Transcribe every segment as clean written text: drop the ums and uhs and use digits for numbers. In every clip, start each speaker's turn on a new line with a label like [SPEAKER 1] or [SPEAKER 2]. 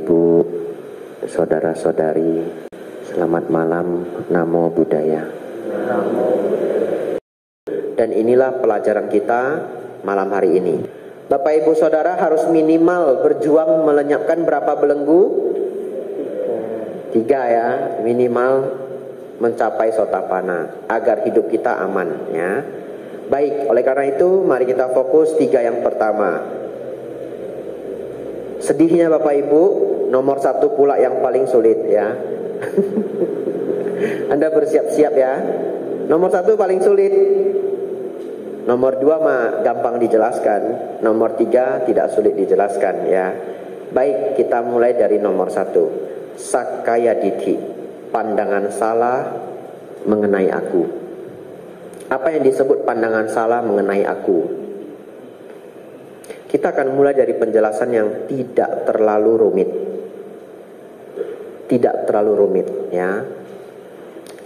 [SPEAKER 1] Ibu, saudara-saudari, selamat malam, Namo Buddhaya. Dan inilah pelajaran kita malam hari ini. Bapak Ibu Saudara harus minimal berjuang melenyapkan berapa belenggu? 3 ya, minimal mencapai sotapanna agar hidup kita aman ya. Baik, oleh karena itu mari kita fokus 3 yang pertama. Sedihnya Bapak Ibu, nomor 1 pula yang paling sulit ya. Anda bersiap-siap ya. Nomor 1 paling sulit. Nomor 2 mah gampang dijelaskan. Nomor 3 tidak sulit dijelaskan ya. Baik, kita mulai dari nomor 1. Sakkaya Ditthi, pandangan salah mengenai aku. Apa yang disebut pandangan salah mengenai aku? Kita akan mulai dari penjelasan yang tidak terlalu rumit. Tidak terlalu rumit ya.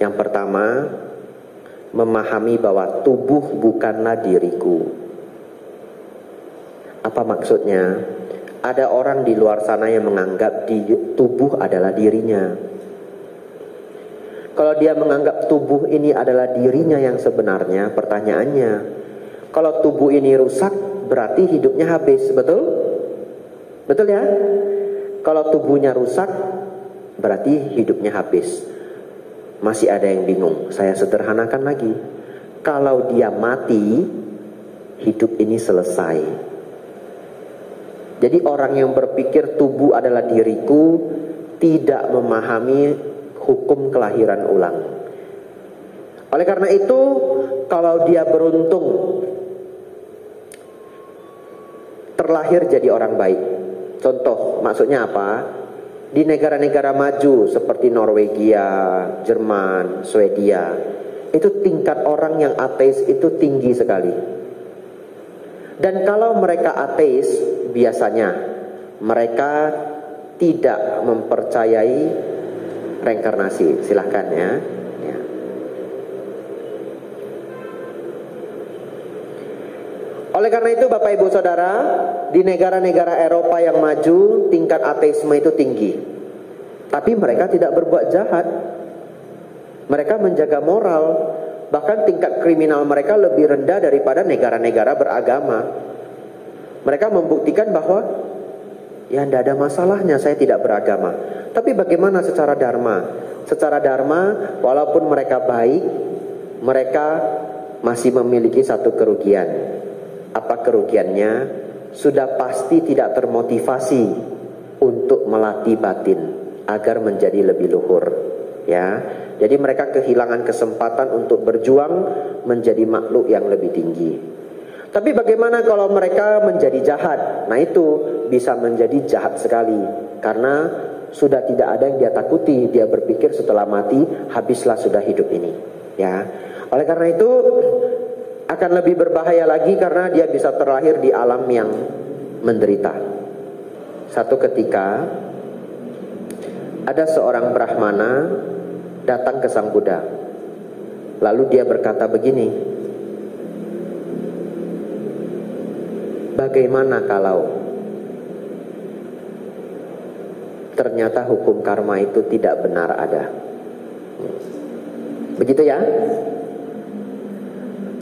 [SPEAKER 1] Yang pertama, memahami bahwa tubuh bukanlah diriku. Apa maksudnya? Ada orang di luar sana yang menganggap tubuh adalah dirinya. Kalau dia menganggap tubuh ini adalah dirinya yang sebenarnya, pertanyaannya, kalau tubuh ini rusak, berarti hidupnya habis, betul? Betul ya? Kalau tubuhnya rusak, berarti hidupnya habis. Masih ada yang bingung, saya sederhanakan lagi. Kalau dia mati, hidup ini selesai. Jadi orang yang berpikir tubuh adalah diriku tidak memahami hukum kelahiran ulang. Oleh karena itu, kalau dia beruntung terlahir jadi orang baik. Contoh, maksudnya apa? Di negara-negara maju seperti Norwegia, Jerman, Swedia, itu tingkat orang yang ateis itu tinggi sekali. Dan kalau mereka ateis, biasanya mereka tidak mempercayai reinkarnasi. Silahkan ya. Oleh karena itu Bapak Ibu Saudara, di negara-negara Eropa yang maju tingkat ateisme itu tinggi. Tapi mereka tidak berbuat jahat. Mereka menjaga moral. Bahkan tingkat kriminal mereka lebih rendah daripada negara-negara beragama. Mereka membuktikan bahwa ya tidak ada masalahnya saya tidak beragama. Tapi bagaimana secara dharma? Secara dharma walaupun mereka baik, mereka masih memiliki satu kerugian. Apa kerugiannya? Sudah pasti tidak termotivasi untuk melatih batin agar menjadi lebih luhur ya. Jadi mereka kehilangan kesempatan untuk berjuang menjadi makhluk yang lebih tinggi. Tapi bagaimana kalau mereka menjadi jahat? Nah itu bisa menjadi jahat sekali. Karena sudah tidak ada yang dia takuti. Dia berpikir setelah mati habislah sudah hidup ini ya. Oleh karena itu akan lebih berbahaya lagi karena dia bisa terlahir di alam yang menderita. Satu ketika ada seorang Brahmana datang ke Sang Buddha. Lalu dia berkata begini, bagaimana kalau ternyata hukum karma itu tidak benar ada? Begitu ya?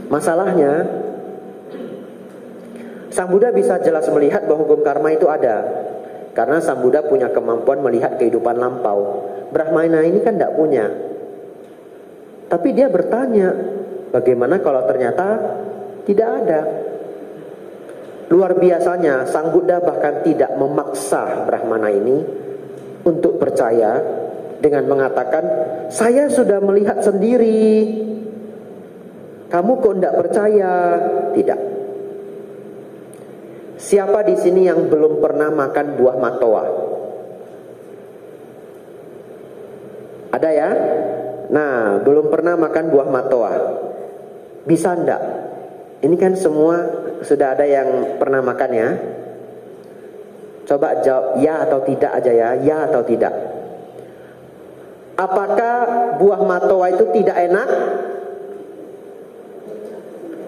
[SPEAKER 1] Masalahnya, Sang Buddha bisa jelas melihat bahwa hukum karma itu ada. Karena Sang Buddha punya kemampuan melihat kehidupan lampau. Brahmana ini kan tidak punya. Tapi dia bertanya, bagaimana kalau ternyata tidak ada? Luar biasanya, Sang Buddha bahkan tidak memaksa Brahmana ini untuk percaya dengan mengatakan, saya sudah melihat sendiri. Kamu kok tidak percaya? Tidak. Siapa di sini yang belum pernah makan buah matoa? Ada ya? Nah, belum pernah makan buah matoa. Bisa enggak? Ini kan semua sudah ada yang pernah makan ya. Coba jawab ya atau tidak aja ya. Ya atau tidak. Apakah buah matoa itu tidak enak?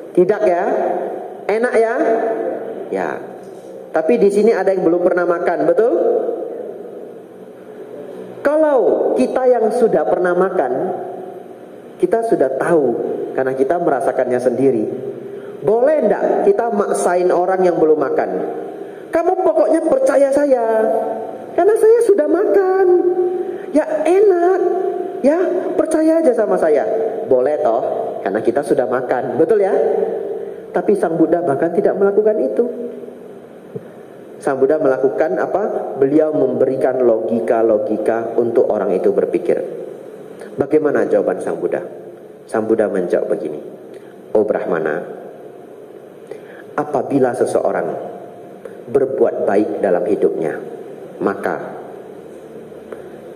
[SPEAKER 1] Tidak ya? Enak ya? Ya. Tapi di sini ada yang belum pernah makan, betul? Kalau kita yang sudah pernah makan, kita sudah tahu karena kita merasakannya sendiri. Boleh enggak kita maksain orang yang belum makan? Kamu pokoknya percaya saya, karena saya sudah makan. Ya enak, ya percaya aja sama saya. Boleh toh, karena kita sudah makan, betul ya? Tapi Sang Buddha bahkan tidak melakukan itu. Sang Buddha melakukan apa? Beliau memberikan logika-logika untuk orang itu berpikir. Bagaimana jawaban Sang Buddha? Sang Buddha menjawab begini. Oh Brahmana, apabila seseorang berbuat baik dalam hidupnya, maka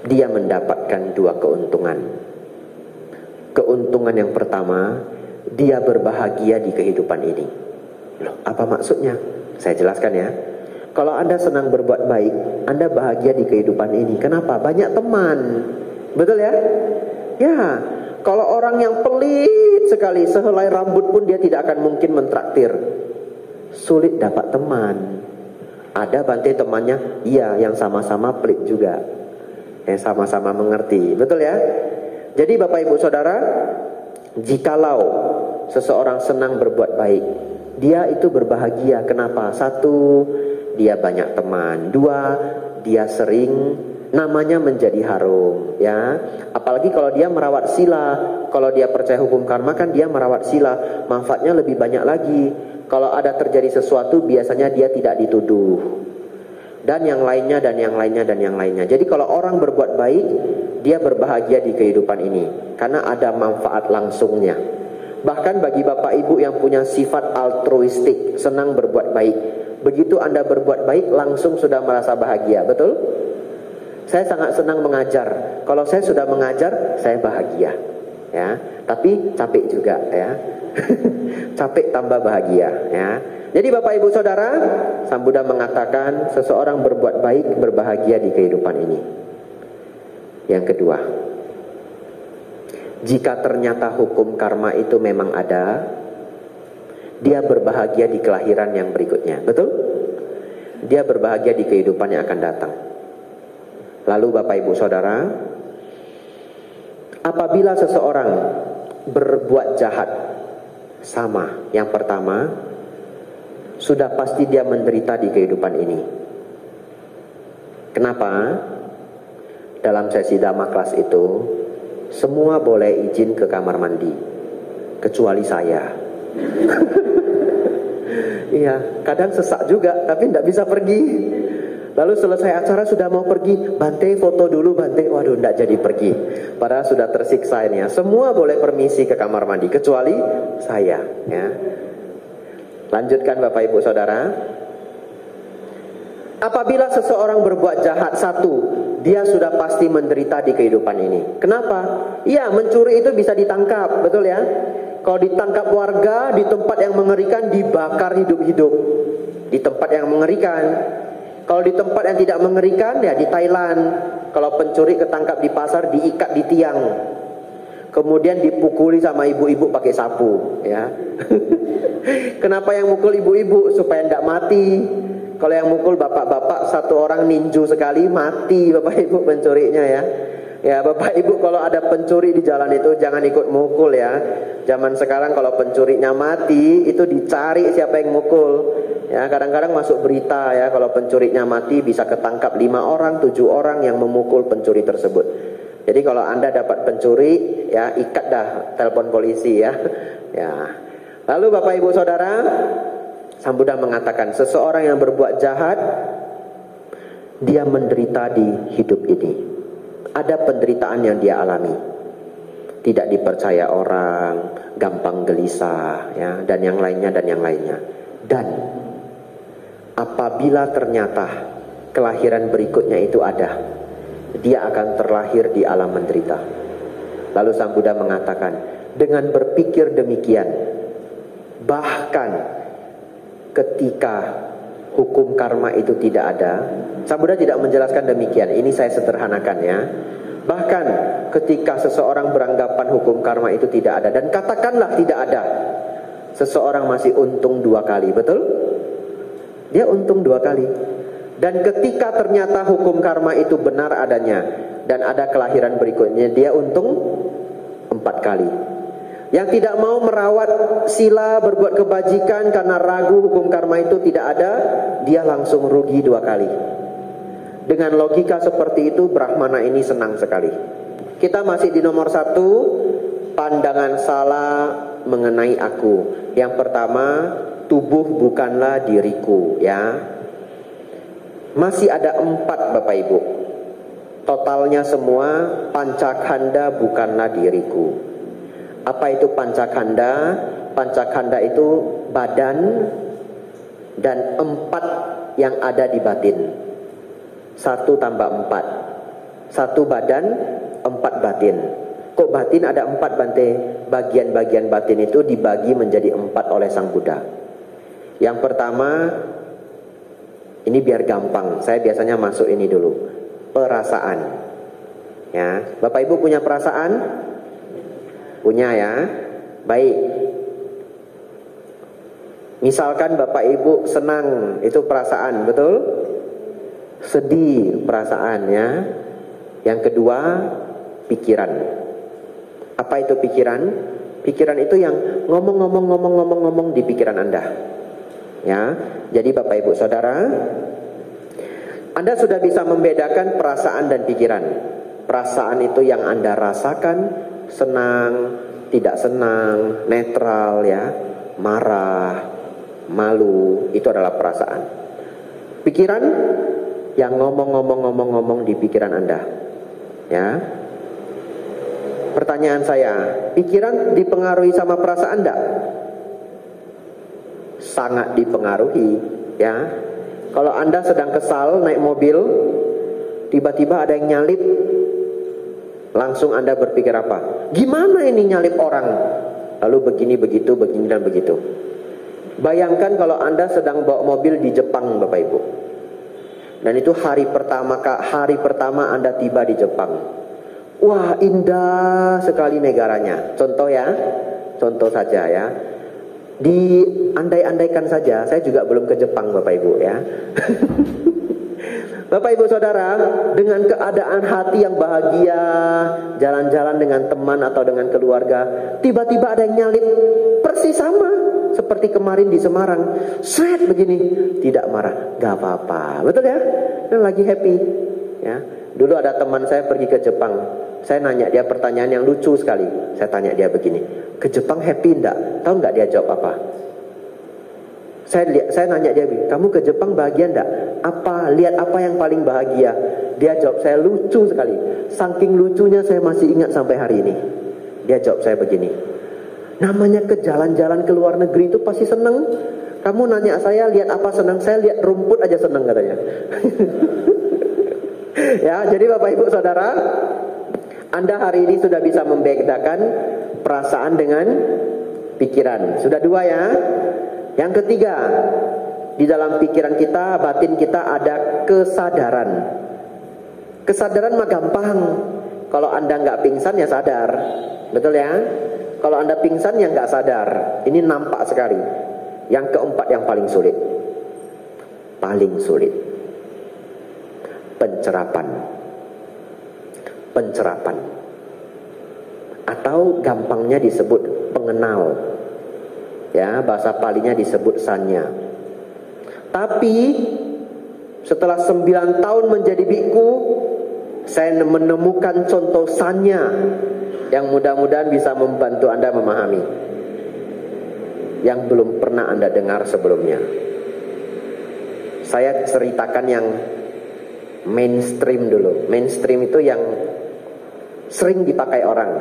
[SPEAKER 1] dia mendapatkan dua keuntungan. Keuntungan yang pertama, dia berbahagia di kehidupan ini. Loh, apa maksudnya? Saya jelaskan ya. Kalau Anda senang berbuat baik, Anda bahagia di kehidupan ini. Kenapa? Banyak teman. Betul ya? Ya, kalau orang yang pelit sekali, sehelai rambut pun dia tidak akan mungkin mentraktir. Sulit dapat teman. Ada bantai temannya, iya, yang sama-sama pelit juga, yang sama-sama mengerti. Betul ya? Jadi Bapak Ibu Saudara, jikalau seseorang senang berbuat baik, dia itu berbahagia. Kenapa? Satu, dia banyak teman. Dua, dia sering namanya menjadi harum, ya. Apalagi kalau dia merawat sila, kalau dia percaya hukum karma kan dia merawat sila, manfaatnya lebih banyak lagi. Kalau ada terjadi sesuatu biasanya dia tidak dituduh. Dan yang lainnya dan yang lainnya dan yang lainnya. Jadi kalau orang berbuat baik, dia berbahagia di kehidupan ini karena ada manfaat langsungnya. Bahkan bagi Bapak Ibu yang punya sifat altruistik, senang berbuat baik, begitu Anda berbuat baik langsung sudah merasa bahagia, betul? Saya sangat senang mengajar. Kalau saya sudah mengajar, saya bahagia, ya. Tapi capek juga, ya. Capek tambah bahagia, ya. Jadi Bapak Ibu Saudara, Sang Buddha mengatakan seseorang berbuat baik berbahagia di kehidupan ini. Yang kedua, jika ternyata hukum karma itu memang ada, dia berbahagia di kelahiran yang berikutnya, betul? Dia berbahagia di kehidupan yang akan datang. Lalu Bapak Ibu Saudara, apabila seseorang berbuat jahat, sama, yang pertama, sudah pasti dia menderita di kehidupan ini. Kenapa? Dalam sesi Dhamma kelas itu, semua boleh izin ke kamar mandi, kecuali saya. Iya, kadang sesak juga, tapi tidak bisa pergi. Lalu selesai acara sudah mau pergi, Bante foto dulu Bante, waduh tidak jadi pergi. Padahal sudah tersiksa ini ya. Semua boleh permisi ke kamar mandi, kecuali saya, ya. Lanjutkan Bapak Ibu Saudara. Apabila seseorang berbuat jahat, satu, dia sudah pasti menderita di kehidupan ini. Kenapa? Iya, mencuri itu bisa ditangkap, betul ya? Kalau ditangkap warga di tempat yang mengerikan, dibakar hidup-hidup. Di tempat yang mengerikan. Kalau di tempat yang tidak mengerikan, ya di Thailand. Kalau pencuri ketangkap di pasar, diikat di tiang. Kemudian dipukuli sama ibu-ibu pakai sapu, ya. Kenapa yang mukul ibu-ibu? Supaya tidak mati. Kalau yang mukul bapak-bapak, satu orang ninju sekali mati Bapak Ibu pencurinya, ya. Ya Bapak Ibu, kalau ada pencuri di jalan itu jangan ikut mukul, ya. Zaman sekarang kalau pencurinya mati, itu dicari siapa yang mukul. Ya, kadang-kadang masuk berita, ya, kalau pencurinya mati bisa ketangkap 5 orang, 7 orang yang memukul pencuri tersebut. Jadi kalau Anda dapat pencuri, ya ikat dah, telepon polisi, ya. Ya. Lalu Bapak Ibu Saudara, Sang Buddha mengatakan seseorang yang berbuat jahat, dia menderita di hidup ini. Ada penderitaan yang dia alami. Tidak dipercaya orang, gampang gelisah, ya, dan yang lainnya dan yang lainnya. Dan apabila ternyata kelahiran berikutnya itu ada, dia akan terlahir di alam menderita. Lalu Sang Buddha mengatakan, dengan berpikir demikian, bahkan ketika hukum karma itu tidak ada, Sang Buddha tidak menjelaskan demikian, ini saya sederhanakan, ya. Bahkan ketika seseorang beranggapan hukum karma itu tidak ada, dan katakanlah tidak ada, seseorang masih untung 2 kali, betul? Dia untung 2 kali. Dan ketika ternyata hukum karma itu benar adanya, dan ada kelahiran berikutnya, dia untung 4 kali. Yang tidak mau merawat sila berbuat kebajikan karena ragu hukum karma itu tidak ada, dia langsung rugi 2 kali. Dengan logika seperti itu, Brahmana ini senang sekali. Kita masih di nomor 1, pandangan salah mengenai aku. Yang pertama, tubuh bukanlah diriku, ya. Masih ada 4 Bapak Ibu. Totalnya semua, pancakanda bukanlah diriku. Apa itu pancakanda? Pancakanda itu badan dan 4 yang ada di batin. 1 tambah 4. 1 badan, 4 batin. Kok batin ada 4 Bante? Bagian-bagian batin itu dibagi menjadi 4 oleh Sang Buddha. Yang pertama, ini biar gampang, saya biasanya masuk ini dulu. Perasaan. Ya, Bapak Ibu punya perasaan? Punya ya. Baik. Misalkan Bapak Ibu senang, itu perasaan, betul? Sedih, perasaan ya. Yang kedua, pikiran. Apa itu pikiran? Pikiran itu yang ngomong di pikiran Anda. Ya. Jadi Bapak Ibu Saudara, Anda sudah bisa membedakan perasaan dan pikiran. Perasaan itu yang Anda rasakan, senang, tidak senang, netral ya, marah, malu, itu adalah perasaan. Pikiran yang ngomong di pikiran Anda. Ya. Pertanyaan saya, pikiran dipengaruhi sama perasaan enggak? Sangat dipengaruhi, ya. Kalau Anda sedang kesal naik mobil, tiba-tiba ada yang nyalip, langsung Anda berpikir apa? Gimana ini nyalip orang? Lalu begini, begitu, begini dan begitu. Bayangkan kalau Anda sedang bawa mobil di Jepang, Bapak Ibu. Dan itu hari pertama Anda tiba di Jepang. Wah, indah sekali negaranya. Contoh ya, contoh saja ya. Diandai-andaikan saja, saya juga belum ke Jepang Bapak Ibu ya. Bapak Ibu Saudara, dengan keadaan hati yang bahagia, jalan-jalan dengan teman atau dengan keluarga, tiba-tiba ada yang nyalip, persis sama seperti kemarin di Semarang. Sret begini, tidak marah, gak apa-apa, betul ya? Dan lagi happy ya. Dulu ada teman saya pergi ke Jepang. Saya nanya dia pertanyaan yang lucu sekali. Saya tanya dia begini, ke Jepang happy enggak? Tahu enggak dia jawab apa? Saya nanya dia, kamu ke Jepang bahagia enggak? Lihat apa yang paling bahagia? Dia jawab saya lucu sekali. Saking lucunya saya masih ingat sampai hari ini. Dia jawab saya begini, namanya ke jalan-jalan ke luar negeri itu pasti seneng. Kamu nanya saya lihat apa senang? Saya lihat rumput aja senang katanya. Ya, jadi Bapak Ibu Saudara, Anda hari ini sudah bisa membedakan perasaan dengan pikiran. Sudah 2 ya. Yang ketiga, di dalam pikiran kita, batin kita ada kesadaran. Kesadaran mah gampang. Kalau Anda nggak pingsan ya sadar, betul ya? Kalau Anda pingsan ya nggak sadar. Ini nampak sekali. Yang keempat yang paling sulit. Paling sulit. Pencerapan. Atau gampangnya disebut pengenal. Ya, bahasa Palinya disebut sanya. Tapi setelah 9 tahun menjadi biku, saya menemukan contoh sanya yang mudah-mudahan bisa membantu Anda memahami, yang belum pernah Anda dengar sebelumnya. Saya ceritakan yang mainstream dulu. Mainstream itu yang sering dipakai orang,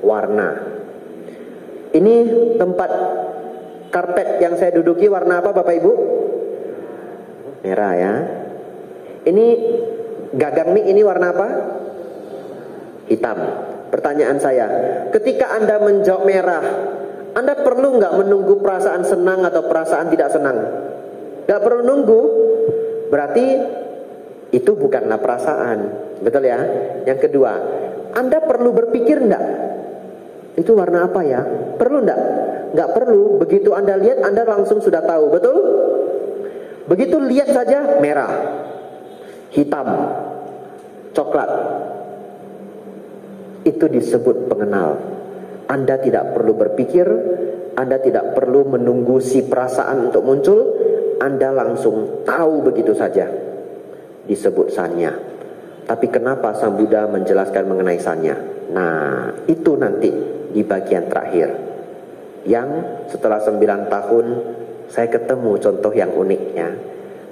[SPEAKER 1] warna. Ini tempat karpet yang saya duduki warna apa Bapak Ibu? Merah ya. Ini gagang mik ini warna apa? Hitam. Pertanyaan saya, ketika Anda menjawab merah, Anda perlu nggak menunggu perasaan senang atau perasaan tidak senang? Nggak perlu nunggu. Berarti itu bukanlah perasaan, betul ya? Yang kedua, Anda perlu berpikir enggak? Itu warna apa ya? Perlu enggak? Enggak perlu. Begitu Anda lihat, Anda langsung sudah tahu, betul? Begitu lihat saja, merah, hitam, coklat. Itu disebut pengenal. Anda tidak perlu berpikir, Anda tidak perlu menunggu si perasaan untuk muncul, Anda langsung tahu begitu saja. Disebut sanya. Tapi kenapa Sang Buddha menjelaskan mengenai sanya? Nah, itu nanti di bagian terakhir, yang setelah 9 tahun saya ketemu contoh yang uniknya.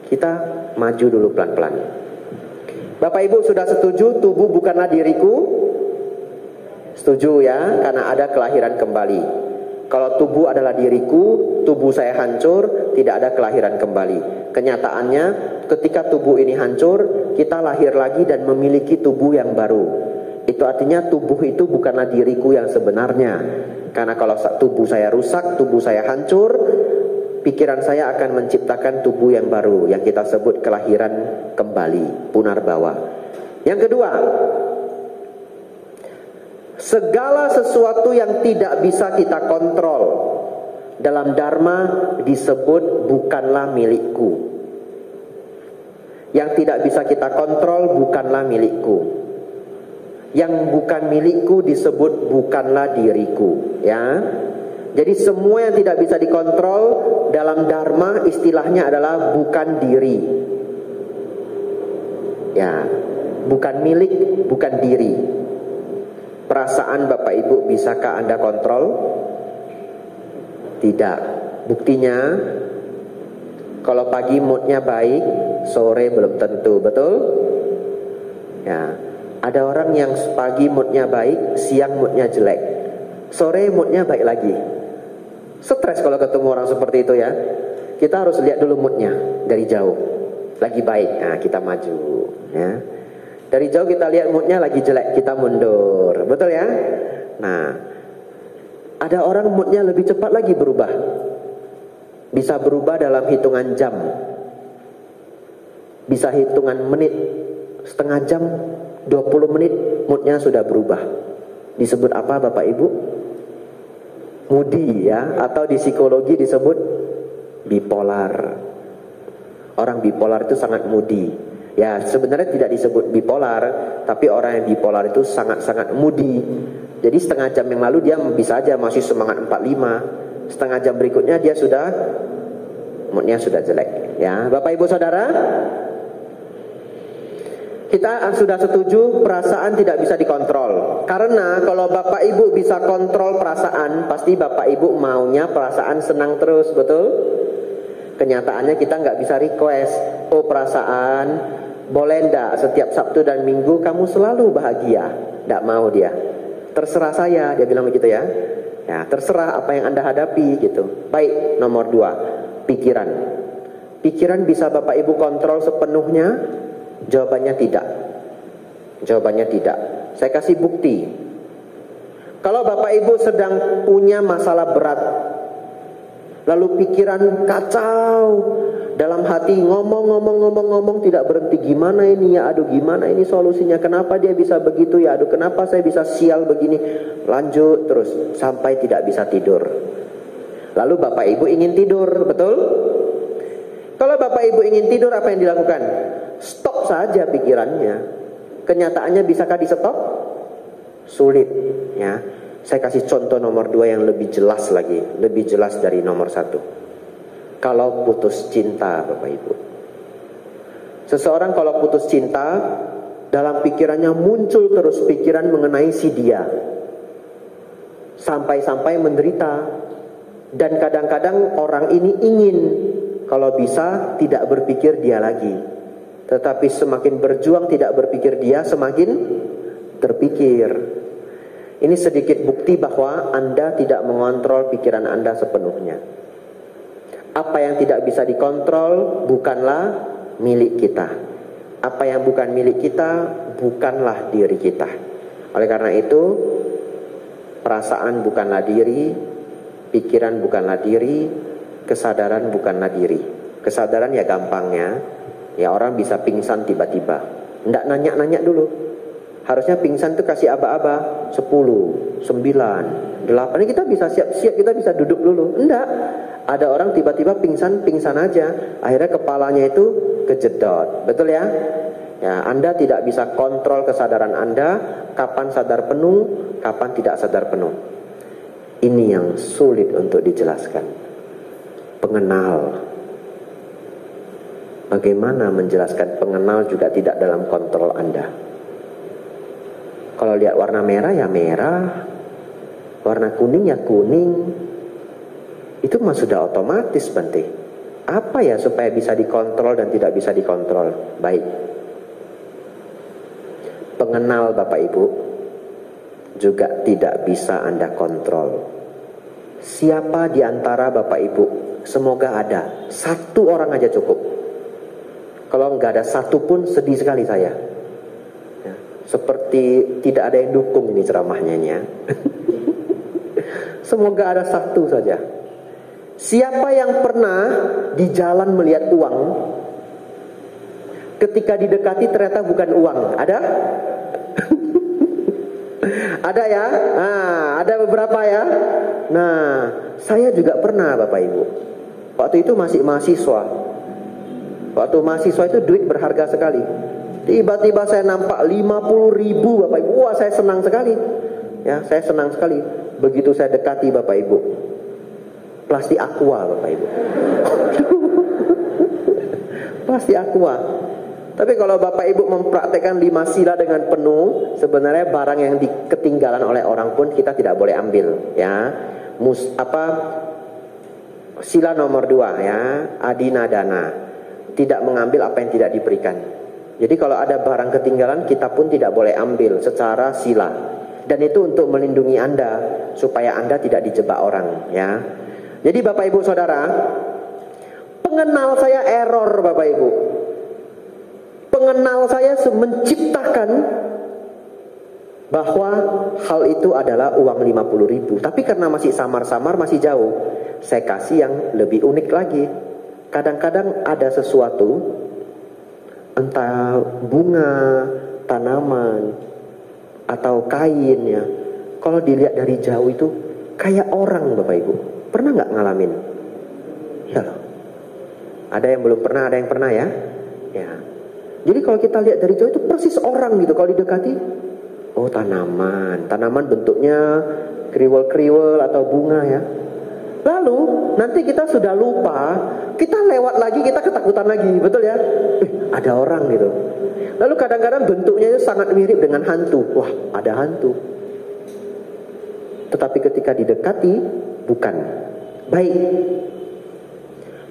[SPEAKER 1] Kita maju dulu pelan-pelan. Bapak Ibu sudah setuju tubuh bukanlah diriku? Setuju ya, karena ada kelahiran kembali. Kalau tubuh adalah diriku, tubuh saya hancur, tidak ada kelahiran kembali. Kenyataannya ketika tubuh ini hancur, kita lahir lagi dan memiliki tubuh yang baru. Itu artinya tubuh itu bukanlah diriku yang sebenarnya. Karena kalau tubuh saya rusak, tubuh saya hancur, pikiran saya akan menciptakan tubuh yang baru, yang kita sebut kelahiran kembali, punarbawa. Yang kedua, segala sesuatu yang tidak bisa kita kontrol dalam dharma disebut bukanlah milikku. Yang tidak bisa kita kontrol bukanlah milikku. Yang bukan milikku disebut bukanlah diriku, ya. Jadi semua yang tidak bisa dikontrol dalam dharma istilahnya adalah bukan diri. Ya, bukan milik, bukan diri. Perasaan Bapak Ibu bisakah Anda kontrol? Tidak. Buktinya kalau pagi moodnya baik, sore belum tentu, betul? Ya. Ada orang yang pagi moodnya baik, siang moodnya jelek, sore moodnya baik lagi. Stres kalau ketemu orang seperti itu ya. Kita harus lihat dulu moodnya dari jauh. Lagi baik, nah kita maju ya. Dari jauh kita lihat moodnya lagi jelek, kita mundur, betul ya. Nah, ada orang moodnya lebih cepat lagi berubah. Bisa berubah dalam hitungan jam, bisa hitungan menit, setengah jam, 20 menit moodnya sudah berubah. Disebut apa Bapak Ibu? Moody ya, atau di psikologi disebut bipolar. Orang bipolar itu sangat moody. Ya sebenarnya tidak disebut bipolar, tapi orang yang bipolar itu sangat-sangat moody. Jadi setengah jam yang lalu dia bisa aja masih semangat 45, setengah jam berikutnya dia sudah moodnya sudah jelek. Ya Bapak Ibu Saudara, kita sudah setuju perasaan tidak bisa dikontrol. Karena kalau Bapak Ibu bisa kontrol perasaan, pasti Bapak Ibu maunya perasaan senang terus, betul? Kenyataannya kita nggak bisa request, oh perasaan, boleh ndak setiap Sabtu dan Minggu kamu selalu bahagia? Nggak mau dia. Terserah saya, dia bilang begitu ya. Ya terserah apa yang Anda hadapi gitu. Baik, nomor 2, pikiran. Pikiran bisa Bapak Ibu kontrol sepenuhnya? Jawabannya tidak. Jawabannya tidak. Saya kasih bukti. Kalau Bapak Ibu sedang punya masalah berat, lalu pikiran kacau, dalam hati ngomong tidak berhenti, gimana ini ya, aduh gimana ini solusinya, kenapa dia bisa begitu ya, aduh kenapa saya bisa sial begini, lanjut terus sampai tidak bisa tidur. Lalu Bapak Ibu ingin tidur, betul? Kalau Bapak Ibu ingin tidur, apa yang dilakukan? Stop saja pikirannya. Kenyataannya bisakah di stop? Sulit ya. Saya kasih contoh nomor 2 yang lebih jelas lagi, lebih jelas dari nomor 1. Kalau putus cinta Bapak Ibu, seseorang kalau putus cinta, dalam pikirannya muncul terus pikiran mengenai si dia, sampai-sampai menderita. Dan kadang-kadang orang ini ingin kalau bisa tidak berpikir dia lagi, tetapi semakin berjuang tidak berpikir dia, semakin terpikir. Ini sedikit bukti bahwa Anda tidak mengontrol pikiran Anda sepenuhnya. Apa yang tidak bisa dikontrol bukanlah milik kita. Apa yang bukan milik kita bukanlah diri kita. Oleh karena itu, perasaan bukanlah diri, pikiran bukanlah diri, kesadaran bukanlah diri. Kesadaran ya gampangnya, ya orang bisa pingsan tiba-tiba, nggak nanya-nanya dulu. Harusnya pingsan tuh kasih aba-aba 10, 9, 8. Ini kita bisa siap-siap, kita bisa duduk dulu. Enggak. Ada orang tiba-tiba pingsan aja. Akhirnya kepalanya itu kejedot. Betul ya? Ya, Anda tidak bisa kontrol kesadaran Anda, kapan sadar penuh, kapan tidak sadar penuh. Ini yang sulit untuk dijelaskan. Pengenal. Bagaimana menjelaskan pengenal juga tidak dalam kontrol Anda. Kalau lihat warna merah ya merah, warna kuning ya kuning. Itu mah sudah otomatis, Bante. Apa ya supaya bisa dikontrol dan tidak bisa dikontrol? Baik. Pengenal Bapak Ibu juga tidak bisa Anda kontrol. Siapa di antara Bapak Ibu, semoga ada satu orang aja cukup. Kalau nggak ada satu pun sedih sekali saya. Ya, seperti tidak ada yang dukung ini ceramahnya ya. Semoga ada satu saja. Siapa yang pernah di jalan melihat uang, ketika didekati ternyata bukan uang? Ada? Ada ya? Nah, ada beberapa ya. Nah, saya juga pernah Bapak Ibu. Waktu itu masih mahasiswa. Waktu mahasiswa itu duit berharga sekali. Tiba-tiba saya nampak 50.000 Bapak Ibu. Wah, saya senang sekali. Ya, saya senang sekali. Begitu saya dekati Bapak Ibu, plastik aqua Bapak Ibu. Plastik aqua. Tapi kalau Bapak Ibu mempraktekkan 5 sila dengan penuh, sebenarnya barang yang ketinggalan oleh orang pun kita tidak boleh ambil, ya. Sila nomor 2 ya, adinadana. Tidak mengambil apa yang tidak diberikan. Jadi kalau ada barang ketinggalan, kita pun tidak boleh ambil secara sila. Dan itu untuk melindungi Anda supaya Anda tidak dijebak orang, ya. Jadi Bapak Ibu Saudara, pengenal saya error Bapak Ibu. Pengenal saya menciptakan bahwa hal itu adalah uang 50.000. Tapi karena masih samar-samar, masih jauh, saya kasih yang lebih unik lagi. Kadang-kadang ada sesuatu, entah bunga, tanaman, atau kain ya. Kalau dilihat dari jauh itu kayak orang Bapak Ibu. Pernah nggak ngalamin? Ya loh. Ada yang belum pernah, ada yang pernah ya. Ya. Jadi kalau kita lihat dari jauh itu persis orang gitu. Kalau didekati, oh tanaman. Tanaman bentuknya kriwel-kriwel atau bunga ya. Lalu nanti kita sudah lupa, kita lewat lagi, kita ketakutan lagi, betul ya? Ada orang gitu. Lalu kadang-kadang bentuknya itu sangat mirip dengan hantu. Wah, ada hantu. Tetapi ketika didekati, bukan. Baik.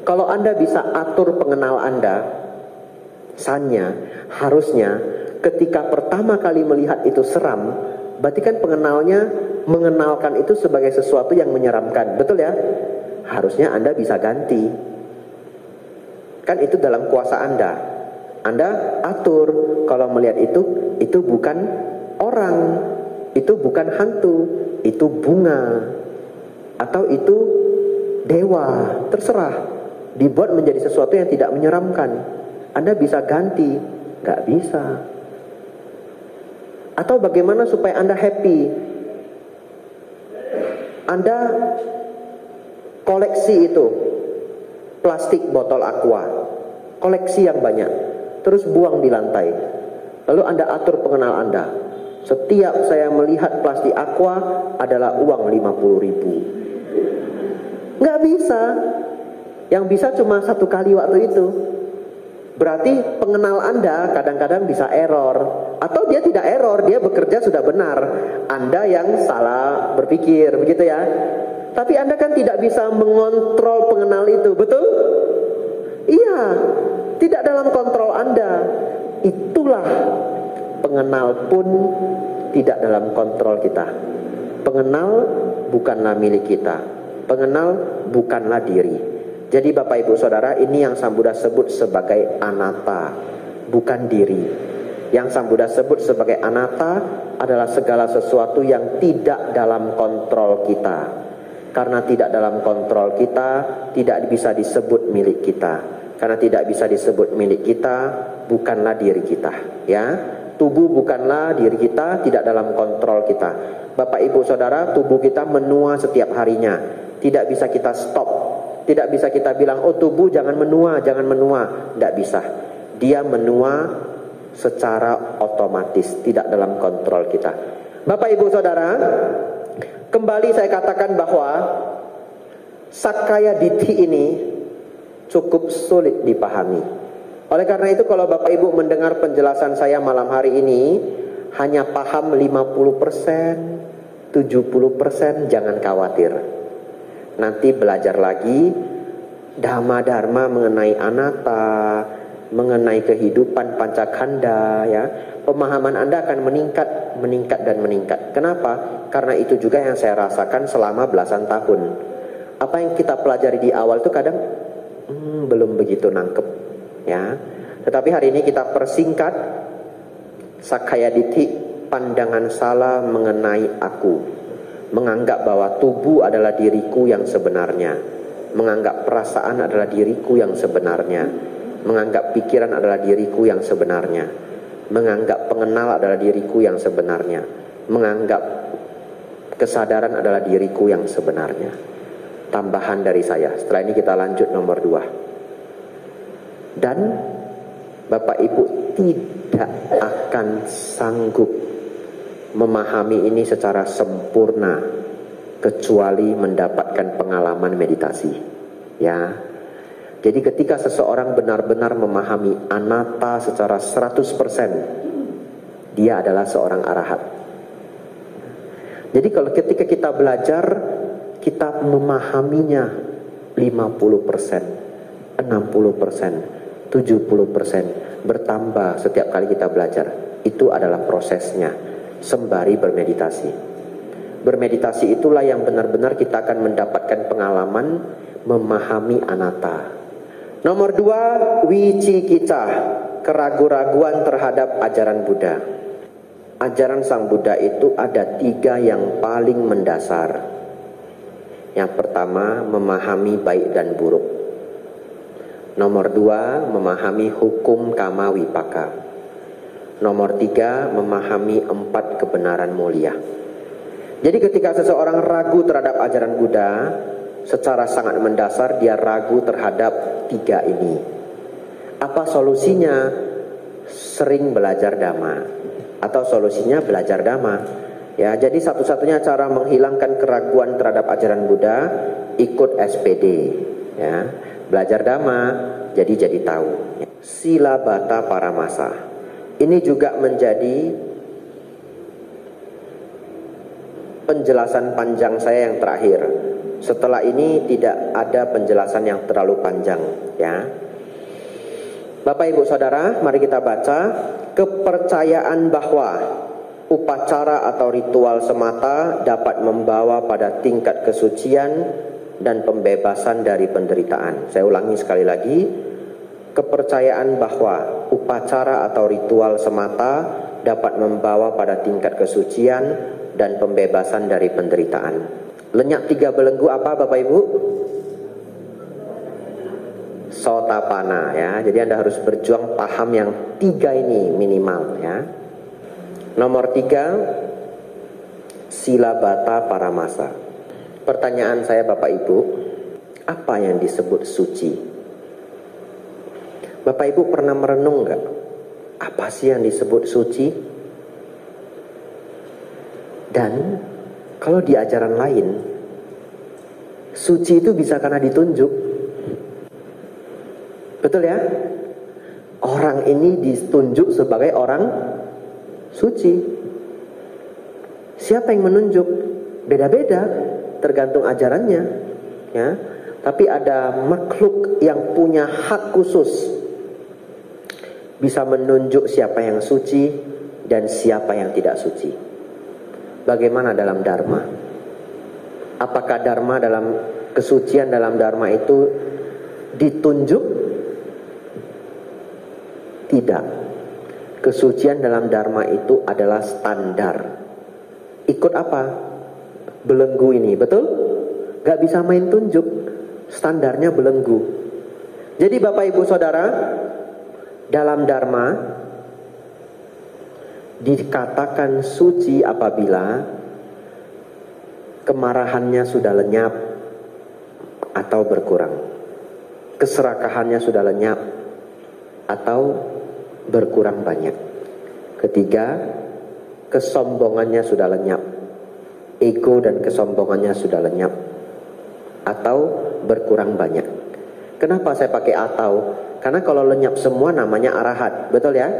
[SPEAKER 1] Kalau Anda bisa atur pengenal Anda, harusnya ketika pertama kali melihat itu seram, berarti kan pengenalnya mengenalkan itu sebagai sesuatu yang menyeramkan, betul ya? Harusnya Anda bisa ganti. Kan itu dalam kuasa Anda. Anda atur kalau melihat itu bukan orang, itu bukan hantu, itu bunga, atau itu dewa, terserah. Dibuat menjadi sesuatu yang tidak menyeramkan. Anda bisa ganti, nggak bisa. Atau bagaimana supaya Anda happy? Anda koleksi itu plastik botol aqua, koleksi yang banyak, terus buang di lantai. Lalu Anda atur pengenal Anda. Setiap saya melihat plastik aqua adalah uang 50.000. Nggak bisa. Yang bisa cuma satu kali waktu itu. Berarti pengenal Anda kadang-kadang bisa error. Atau dia tidak error, dia bekerja sudah benar. Anda yang salah berpikir, begitu ya. Tapi Anda kan tidak bisa mengontrol pengenal itu, betul? Iya, tidak dalam kontrol Anda. Itulah pengenal pun tidak dalam kontrol kita. Pengenal bukanlah milik kita. Pengenal bukanlah diri. Jadi Bapak Ibu Saudara, ini yang Sang Buddha sebut sebagai anatta, bukan diri. Yang Sang Buddha sebut sebagai anatta adalah segala sesuatu yang tidak dalam kontrol kita. Karena tidak dalam kontrol kita, tidak bisa disebut milik kita. Karena tidak bisa disebut milik kita, bukanlah diri kita. Ya, tubuh bukanlah diri kita, tidak dalam kontrol kita. Bapak Ibu Saudara, tubuh kita menua setiap harinya. Tidak bisa kita stop. Tidak bisa kita bilang, oh tubuh jangan menua, jangan menua. Tidak bisa. Dia menua secara otomatis, tidak dalam kontrol kita. Bapak Ibu Saudara, kembali saya katakan bahwa Sakkaya Ditthi ini cukup sulit dipahami. Oleh karena itu kalau Bapak Ibu mendengar penjelasan saya malam hari ini hanya paham 50%, 70%, jangan khawatir. Nanti belajar lagi dharma-dharma mengenai anatta, mengenai kehidupan pancakanda, ya. Pemahaman Anda akan meningkat dan meningkat. Kenapa? Karena itu juga yang saya rasakan selama belasan tahun. Apa yang kita pelajari di awal itu kadang belum begitu nangkep, ya. Tetapi hari ini kita persingkat. Sakkaya Ditthi, pandangan salah mengenai aku, menganggap bahwa tubuh adalah diriku yang sebenarnya, menganggap perasaan adalah diriku yang sebenarnya, menganggap pikiran adalah diriku yang sebenarnya, menganggap pengenal adalah diriku yang sebenarnya, menganggap kesadaran adalah diriku yang sebenarnya. Tambahan dari saya. Setelah ini kita lanjut nomor 2. Dan Bapak Ibu tidak akan sanggup memahami ini secara sempurna kecuali mendapatkan pengalaman meditasi, ya. Jadi ketika seseorang benar-benar memahami anatta secara 100%, dia adalah seorang arahat. Jadi kalau ketika kita belajar, kita memahaminya 50%, 60%, 70%, bertambah setiap kali kita belajar. Itu adalah prosesnya sembari bermeditasi. Bermeditasi itulah yang benar-benar kita akan mendapatkan pengalaman memahami anatta. Nomor 2, wicikicca, keraguan-raguan terhadap ajaran Buddha. Ajaran Sang Buddha itu ada 3 yang paling mendasar. Yang pertama, memahami baik dan buruk. Nomor 2, memahami hukum kama wipaka. Nomor 3, memahami 4 kebenaran mulia. Jadi ketika seseorang ragu terhadap ajaran Buddha, secara sangat mendasar dia ragu terhadap 3 ini. Apa solusinya? Sering belajar Dhamma. Atau solusinya belajar Dhamma. Ya, jadi satu-satunya cara menghilangkan keraguan terhadap ajaran Buddha, ikut SPD, ya. Belajar Dhamma, jadi tahu. Silabbata Paramasa. Ini juga menjadi penjelasan panjang saya yang terakhir. Setelah ini tidak ada penjelasan yang terlalu panjang, ya. Bapak Ibu Saudara, mari kita baca. Kepercayaan bahwa upacara atau ritual semata dapat membawa pada tingkat kesucian dan pembebasan dari penderitaan. Saya ulangi sekali lagi. Kepercayaan bahwa upacara atau ritual semata dapat membawa pada tingkat kesucian dan pembebasan dari penderitaan. Lenyap 3 belenggu apa Bapak Ibu? Sotapanna, ya. Jadi Anda harus berjuang paham yang 3 ini minimal, ya. Nomor 3, Silabbata Paramasa. Pertanyaan saya Bapak Ibu, apa yang disebut suci? Bapak Ibu pernah merenung nggak? Apa sih yang disebut suci? Dan kalau di ajaran lain, suci itu bisa karena ditunjuk. Betul ya? Orang ini ditunjuk sebagai orang suci. Siapa yang menunjuk? Beda-beda, tergantung ajarannya, ya. Tapi ada makhluk yang punya hak khusus, bisa menunjuk siapa yang suci dan siapa yang tidak suci. Bagaimana dalam Dharma? Apakah Dharma dalam kesucian dalam Dharma itu ditunjuk? Tidak. Kesucian dalam Dharma itu adalah standar. Ikut apa? Belenggu ini, betul? Gak bisa main tunjuk. Standarnya belenggu. Jadi Bapak Ibu Saudara, dalam Dharma dikatakan suci apabila kemarahannya sudah lenyap atau berkurang, keserakahannya sudah lenyap atau berkurang banyak. Ketiga, kesombongannya sudah lenyap. Ego dan kesombongannya sudah lenyap atau berkurang banyak. Kenapa saya pakai atau? Karena kalau lenyap semua namanya arahat, betul ya?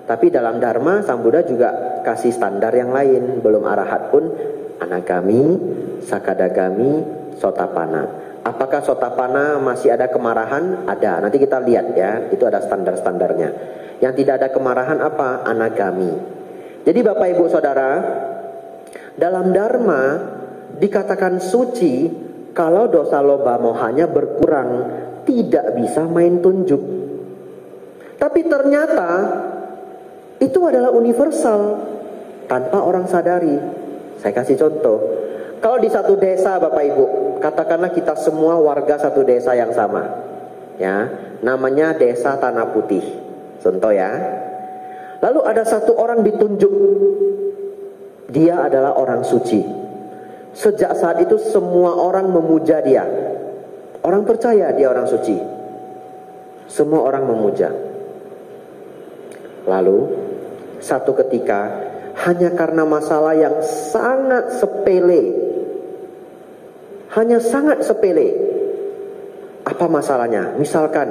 [SPEAKER 1] Tapi dalam Dharma Sang Buddha juga kasih standar yang lain. Belum arahat pun anagami, sakadagami, sotapana. Apakah sotapana masih ada kemarahan? Ada. Nanti kita lihat ya. Itu ada standar-standarnya. Yang tidak ada kemarahan apa? Anagami. Jadi Bapak Ibu Saudara, dalam Dharma dikatakan suci kalau dosa loba mohanya berkurang, tidak bisa main tunjuk. Tapi ternyata itu adalah universal tanpa orang sadari. Saya kasih contoh. Kalau di satu desa Bapak Ibu, katakanlah kita semua warga satu desa yang sama, ya, namanya Desa Tanah Putih, contoh ya. Lalu ada satu orang ditunjuk, dia adalah orang suci. Sejak saat itu semua orang memuja dia. Orang percaya dia orang suci. Semua orang memuja. Lalu satu ketika, hanya karena masalah yang sangat sepele, hanya sangat sepele. Apa masalahnya? Misalkan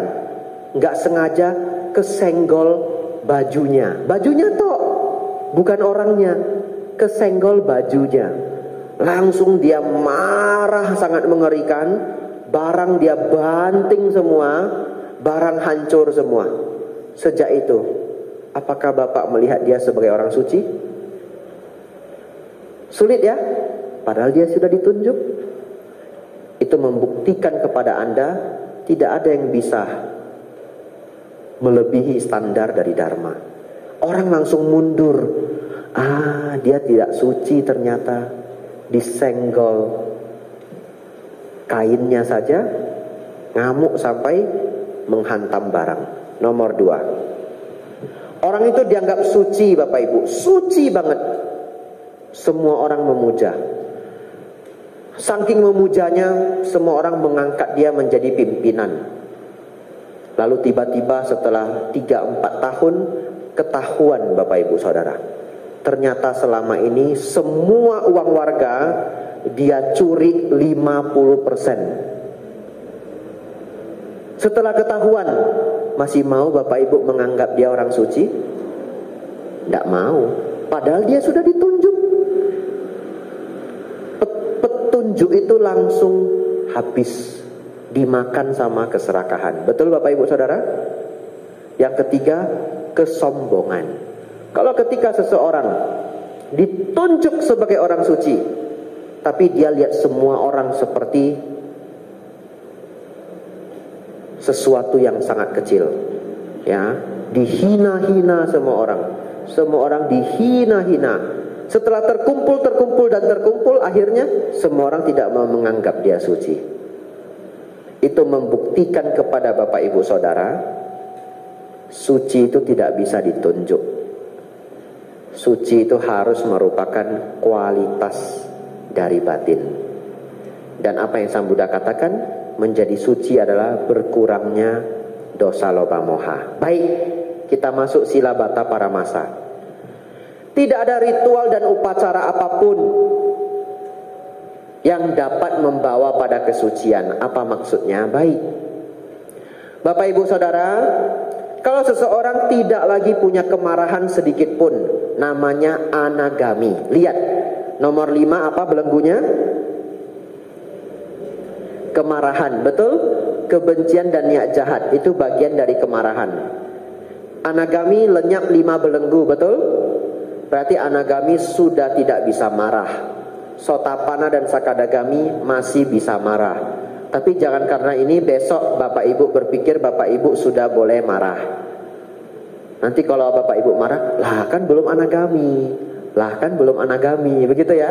[SPEAKER 1] nggak sengaja kesenggol bajunya. Bajunya toh, bukan orangnya. Kesenggol bajunya. Langsung dia marah sangat mengerikan. Barang dia banting semua, barang hancur semua. Sejak itu, apakah Bapak melihat dia sebagai orang suci? Sulit ya? Padahal dia sudah ditunjuk. Itu membuktikan kepada Anda tidak ada yang bisa melebihi standar dari Dharma. Orang langsung mundur. Dia tidak suci ternyata. Disenggol kainnya saja, ngamuk sampai menghantam barang. Nomor 2, orang itu dianggap suci Bapak Ibu, suci banget. Semua orang memuja. Saking memujanya, semua orang mengangkat dia menjadi pimpinan. Lalu tiba-tiba setelah 3-4 tahun, ketahuan Bapak Ibu Saudara, ternyata selama ini semua uang warga dia curi 50%. Setelah ketahuan, masih mau Bapak Ibu menganggap dia orang suci? Tidak mau. Padahal dia sudah ditunjuk. Petunjuk itu langsung habis, dimakan sama keserakahan. Betul Bapak Ibu Saudara? Yang ketiga, kesombongan. Kalau ketika seseorang ditunjuk sebagai orang suci, tapi dia lihat semua orang seperti sesuatu yang sangat kecil, ya, dihina-hina semua orang dihina-hina. Setelah terkumpul, akhirnya semua orang tidak mau menganggap dia suci. Itu membuktikan kepada Bapak Ibu Saudara, suci itu tidak bisa ditunjuk. Suci itu harus merupakan kualitas dari batin. Dan apa yang Sang Buddha katakan, menjadi suci adalah berkurangnya dosa loba moha. Baik, kita masuk sila bata paramasa. Tidak ada ritual dan upacara apapun yang dapat membawa pada kesucian. Apa maksudnya? Baik, Bapak Ibu Saudara, kalau seseorang tidak lagi punya kemarahan sedikit pun, namanya anagami. Lihat nomor 5 apa belenggunya? Kemarahan, betul? Kebencian dan niat jahat itu bagian dari kemarahan. Anagami lenyap 5 belenggu, betul? Berarti anagami sudah tidak bisa marah. Sotapana dan sakadagami masih bisa marah. Tapi jangan karena ini besok Bapak Ibu berpikir Bapak Ibu sudah boleh marah. Nanti kalau Bapak Ibu marah, lah kan belum anagami, begitu ya?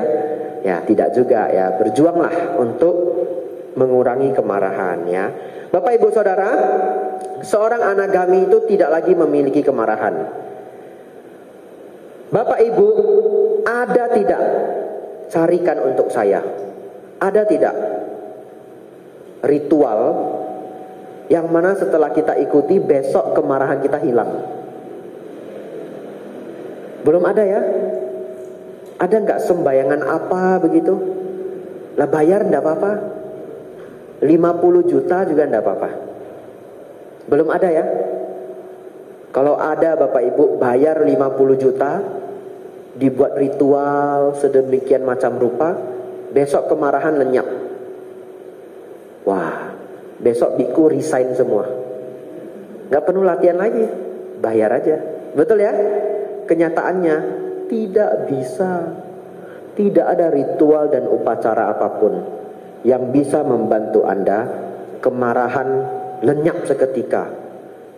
[SPEAKER 1] Ya, tidak juga ya. Berjuanglah untuk mengurangi kemarahan ya. Bapak Ibu Saudara, seorang anagami itu tidak lagi memiliki kemarahan. Bapak Ibu, ada tidak? Carikan untuk saya. Ada tidak ritual yang mana setelah kita ikuti besok kemarahan kita hilang? Belum ada ya? Ada nggak sembayangan apa begitu? Lah bayar nggak apa-apa. 50 juta juga nggak apa-apa. Belum ada ya? Kalau ada Bapak Ibu bayar 50 juta, dibuat ritual sedemikian macam rupa, besok kemarahan lenyap. Wah, besok biku resign semua. Gak perlu latihan lagi, bayar aja. Betul ya? Kenyataannya tidak bisa. Tidak ada ritual dan upacara apapun yang bisa membantu Anda. Kemarahan lenyap seketika,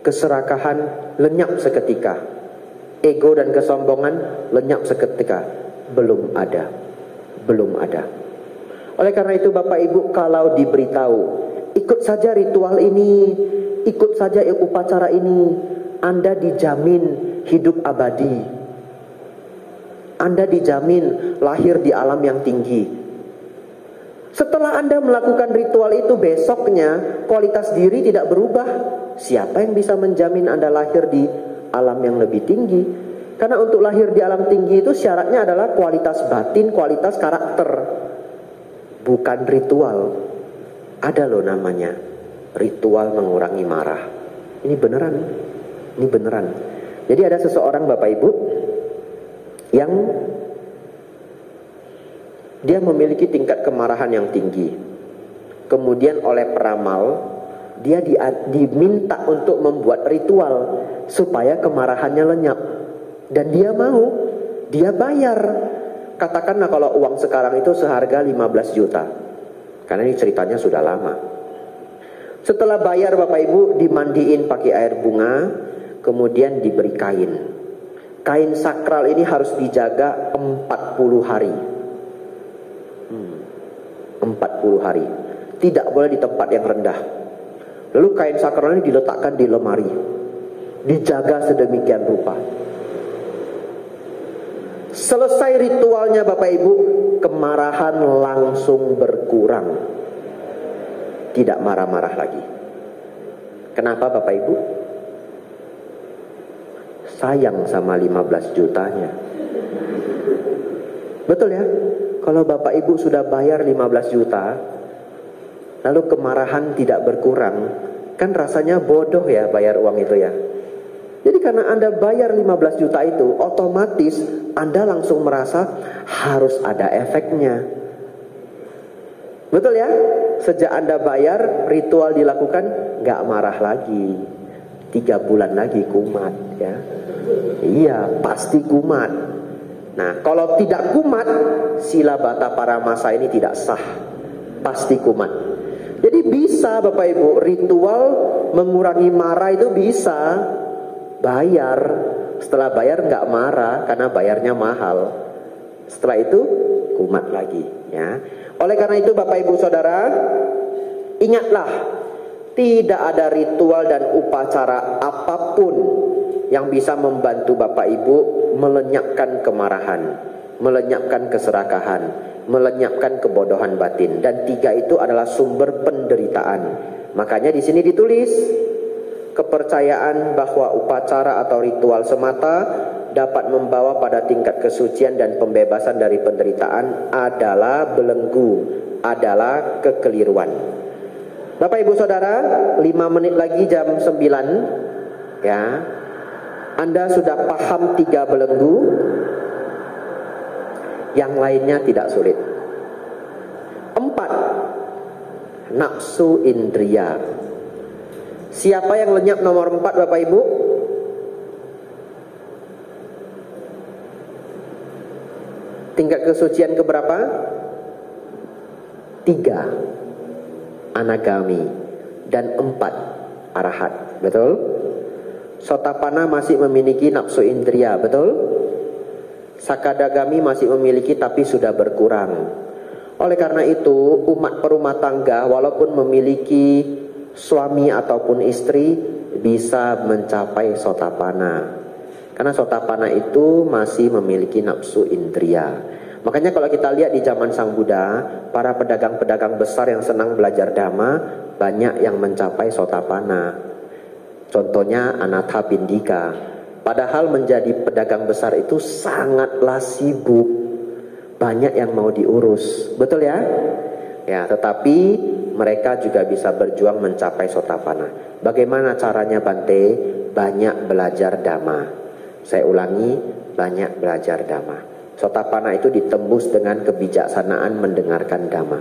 [SPEAKER 1] keserakahan lenyap seketika, ego dan kesombongan lenyap seketika. Belum ada. Belum ada. Oleh karena itu Bapak Ibu, kalau diberitahu ikut saja ritual ini, ikut saja upacara ini, Anda dijamin hidup abadi, Anda dijamin lahir di alam yang tinggi. Setelah Anda melakukan ritual itu, besoknya kualitas diri tidak berubah. Siapa yang bisa menjamin Anda lahir di alam yang lebih tinggi? Karena untuk lahir di alam tinggi itu syaratnya adalah kualitas batin, kualitas karakter, bukan ritual. Ada loh namanya ritual mengurangi marah. Ini beneran. Ini beneran. Jadi ada seseorang Bapak Ibu yang dia memiliki tingkat kemarahan yang tinggi. Kemudian oleh peramal dia diminta untuk membuat ritual supaya kemarahannya lenyap. Dan dia mau, dia bayar. Katakanlah kalau uang sekarang itu seharga 15 juta. Karena ini ceritanya sudah lama. Setelah bayar Bapak Ibu, dimandiin pakai air bunga, kemudian diberi kain. Kain sakral ini harus dijaga 40 hari. 40 hari. Tidak boleh di tempat yang rendah. Lalu kain sakral ini diletakkan di lemari, dijaga sedemikian rupa. Selesai ritualnya Bapak Ibu, kemarahan langsung berkurang. Tidak marah-marah lagi. Kenapa Bapak Ibu? Sayang sama 15 jutanya. Betul ya? Kalau Bapak Ibu sudah bayar 15 juta, lalu kemarahan tidak berkurang, kan rasanya bodoh ya bayar uang itu ya. Jadi karena Anda bayar 15 juta itu, otomatis Anda langsung merasa harus ada efeknya. Betul ya? Sejak Anda bayar, ritual dilakukan, gak marah lagi. 3 bulan lagi kumat ya. Iya, pasti kumat. Nah, kalau tidak kumat, sila bata paramasa ini tidak sah. Pasti kumat. Jadi bisa Bapak Ibu, ritual mengurangi marah itu bisa. Bayar. Setelah bayar nggak marah karena bayarnya mahal. Setelah itu kumat lagi ya. Oleh karena itu Bapak Ibu Saudara, ingatlah, tidak ada ritual dan upacara apapun yang bisa membantu Bapak Ibu melenyapkan kemarahan, melenyapkan keserakahan, melenyapkan kebodohan batin. Dan 3 itu adalah sumber penderitaan. Makanya di sini ditulis, kepercayaan bahwa upacara atau ritual semata dapat membawa pada tingkat kesucian dan pembebasan dari penderitaan adalah belenggu, adalah kekeliruan. Bapak Ibu Saudara, 5 menit lagi jam 9 ya. Anda sudah paham 3 belenggu, yang lainnya tidak sulit. 4, nafsu indria. Siapa yang lenyap nomor 4 Bapak Ibu? Tingkat kesucian keberapa? 3, anagami, dan 4, arahat. Betul? Sotapanna masih memiliki nafsu indria, betul? Sakadagami masih memiliki tapi sudah berkurang. Oleh karena itu, umat perumah tangga walaupun memiliki suami ataupun istri bisa mencapai sotapanna. Karena sotapanna itu masih memiliki nafsu indria. Makanya kalau kita lihat di zaman Sang Buddha, para pedagang-pedagang besar yang senang belajar dhamma banyak yang mencapai sotapanna. Contohnya Anathapindika. Padahal menjadi pedagang besar itu sangatlah sibuk, banyak yang mau diurus, betul ya? Ya, tetapi mereka juga bisa berjuang mencapai sotapanna. Bagaimana caranya Bante? Banyak belajar dhamma. Saya ulangi, banyak belajar dhamma. Sotapanna itu ditembus dengan kebijaksanaan mendengarkan dhamma.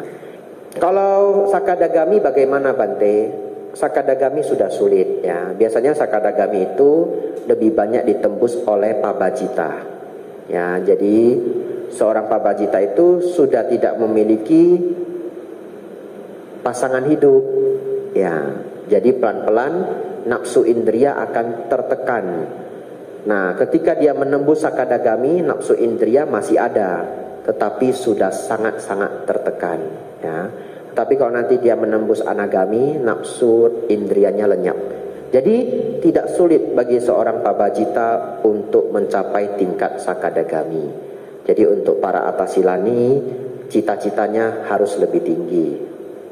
[SPEAKER 1] Kalau sakadagami bagaimana Bante? Sakadagami sudah sulit ya. Biasanya sakadagami itu lebih banyak ditembus oleh pabajita. Ya, jadi seorang pabajita itu sudah tidak memiliki pasangan hidup. Ya, jadi pelan-pelan nafsu indria akan tertekan. Nah, ketika dia menembus sakadagami, nafsu indria masih ada, tetapi sudah sangat-sangat tertekan. Ya. Tapi kalau nanti dia menembus anagami, nafsu indrianya lenyap. Jadi tidak sulit bagi seorang pabajita untuk mencapai tingkat sakadagami. Jadi untuk para atasilani, cita-citanya harus lebih tinggi.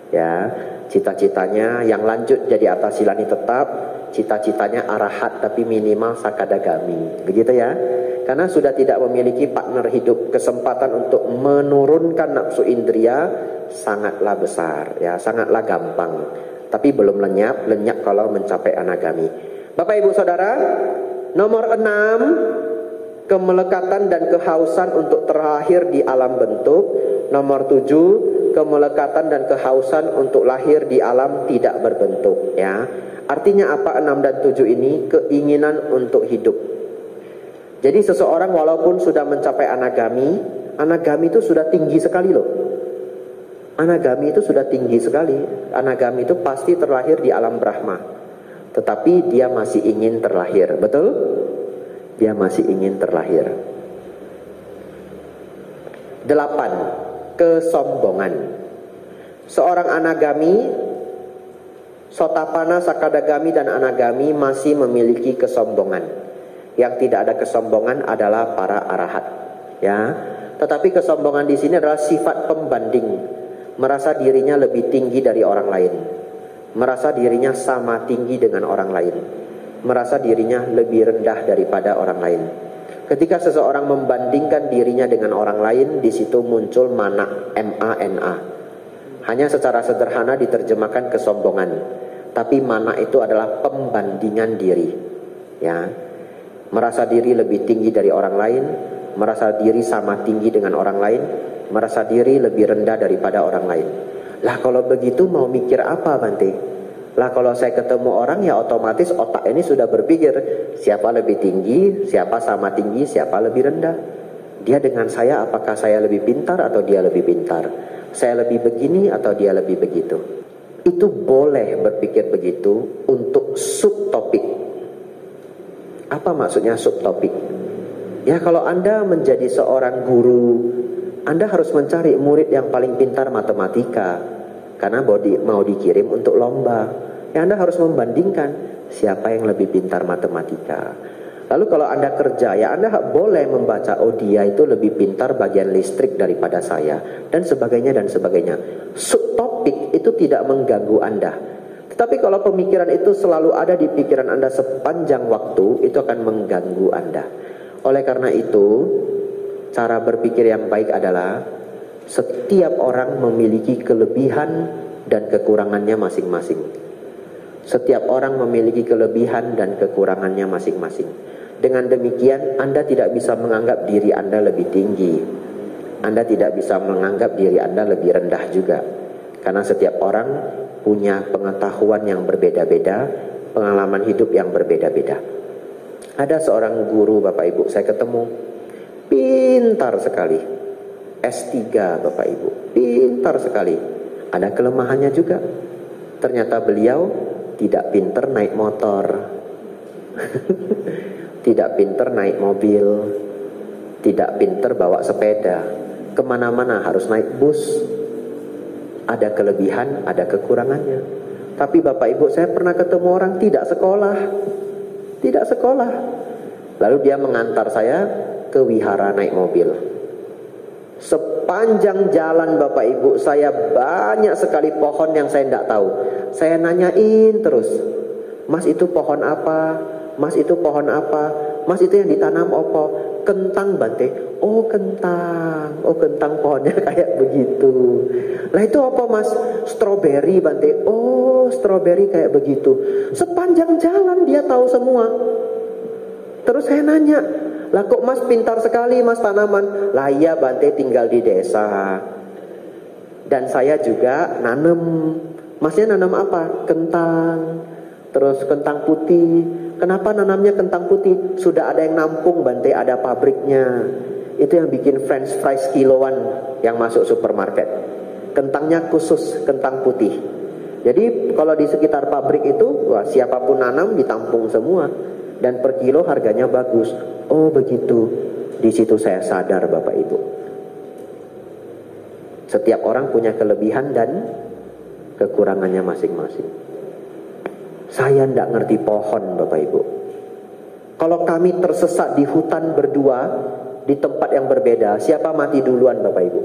[SPEAKER 1] Ya, cita-citanya yang lanjut jadi atasilani tetap, cita-citanya arahat tapi minimal sakadagami. Begitu ya. Karena sudah tidak memiliki partner hidup, kesempatan untuk menurunkan nafsu indria sangatlah besar, ya, sangatlah gampang. Tapi belum lenyap kalau mencapai anagami. Bapak Ibu Saudara, nomor 6, kemelekatan dan kehausan untuk terlahir di alam bentuk. Nomor 7, kemelekatan dan kehausan untuk lahir di alam tidak berbentuk, ya. Artinya apa 6 dan 7 ini? Keinginan untuk hidup. Jadi seseorang walaupun sudah mencapai anagami, anagami itu sudah tinggi sekali loh. Anagami itu sudah tinggi sekali. Anagami itu pasti terlahir di alam Brahma. Tetapi dia masih ingin terlahir, betul? Dia masih ingin terlahir. 8. Kesombongan. Seorang anagami, sotapanna, sakadagami dan anagami masih memiliki kesombongan. Yang tidak ada kesombongan adalah para arahat, ya. Tetapi kesombongan di sini adalah sifat pembanding, merasa dirinya lebih tinggi dari orang lain, merasa dirinya sama tinggi dengan orang lain, merasa dirinya lebih rendah daripada orang lain. Ketika seseorang membandingkan dirinya dengan orang lain, di situ muncul mana, M-A-N-A. Hanya secara sederhana diterjemahkan kesombongan, tapi mana itu adalah pembandingan diri, ya. Merasa diri lebih tinggi dari orang lain, merasa diri sama tinggi dengan orang lain, merasa diri lebih rendah daripada orang lain. Lah kalau begitu mau mikir apa Bante? Lah kalau saya ketemu orang ya otomatis otak ini sudah berpikir siapa lebih tinggi, siapa sama tinggi, siapa lebih rendah. Dia dengan saya, apakah saya lebih pintar atau dia lebih pintar? Saya lebih begini atau dia lebih begitu? Itu boleh berpikir begitu untuk subtopik. Apa maksudnya subtopik? Ya kalau Anda menjadi seorang guru, Anda harus mencari murid yang paling pintar matematika, karena mau dikirim untuk lomba. Ya Anda harus membandingkan siapa yang lebih pintar matematika. Lalu kalau Anda kerja, ya Anda boleh membaca, oh dia itu lebih pintar bagian listrik daripada saya, dan sebagainya dan sebagainya. Subtopik itu tidak mengganggu Anda. Tetapi kalau pemikiran itu selalu ada di pikiran Anda sepanjang waktu, itu akan mengganggu Anda. Oleh karena itu, cara berpikir yang baik adalah setiap orang memiliki kelebihan dan kekurangannya masing-masing. Setiap orang memiliki kelebihan dan kekurangannya masing-masing. Dengan demikian, Anda tidak bisa menganggap diri Anda lebih tinggi. Anda tidak bisa menganggap diri Anda lebih rendah juga. Karena setiap orang punya pengetahuan yang berbeda-beda, pengalaman hidup yang berbeda-beda. Ada seorang guru Bapak Ibu, saya ketemu, pintar sekali, S3 Bapak Ibu, pintar sekali. Ada kelemahannya juga. Ternyata beliau tidak pintar naik motor, tidak pintar naik mobil, tidak pintar bawa sepeda, kemana-mana harus naik bus. Ada kelebihan, ada kekurangannya. Tapi Bapak Ibu, saya pernah ketemu orang tidak sekolah. Tidak sekolah. Lalu dia mengantar saya ke wihara naik mobil. Sepanjang jalan Bapak Ibu, saya banyak sekali pohon yang saya tidak tahu. Saya nanyain terus, Mas itu pohon apa? Mas itu pohon apa? Mas itu yang ditanam apa? Kentang Bante. Oh kentang. Oh kentang pohonnya kayak begitu. Lah itu apa Mas? Stroberi Bante. Oh stroberi kayak begitu. Sepanjang jalan dia tahu semua. Terus saya nanya, lah kok Mas pintar sekali Mas tanaman? Lah iya Bante tinggal di desa. Dan saya juga nanam. Masnya nanam apa? Kentang. Terus kentang putih. Kenapa nanamnya kentang putih? Sudah ada yang nampung Bante, ada pabriknya. Itu yang bikin french fries kiloan yang masuk supermarket. Kentangnya khusus kentang putih. Jadi kalau di sekitar pabrik itu, wah, siapapun nanam ditampung semua. Dan per kilo harganya bagus. Oh begitu. Di situ saya sadar Bapak Ibu. Setiap orang punya kelebihan dan kekurangannya masing-masing. Saya tidak ngerti pohon Bapak Ibu. Kalau kami tersesat di hutan berdua, di tempat yang berbeda, siapa mati duluan Bapak Ibu?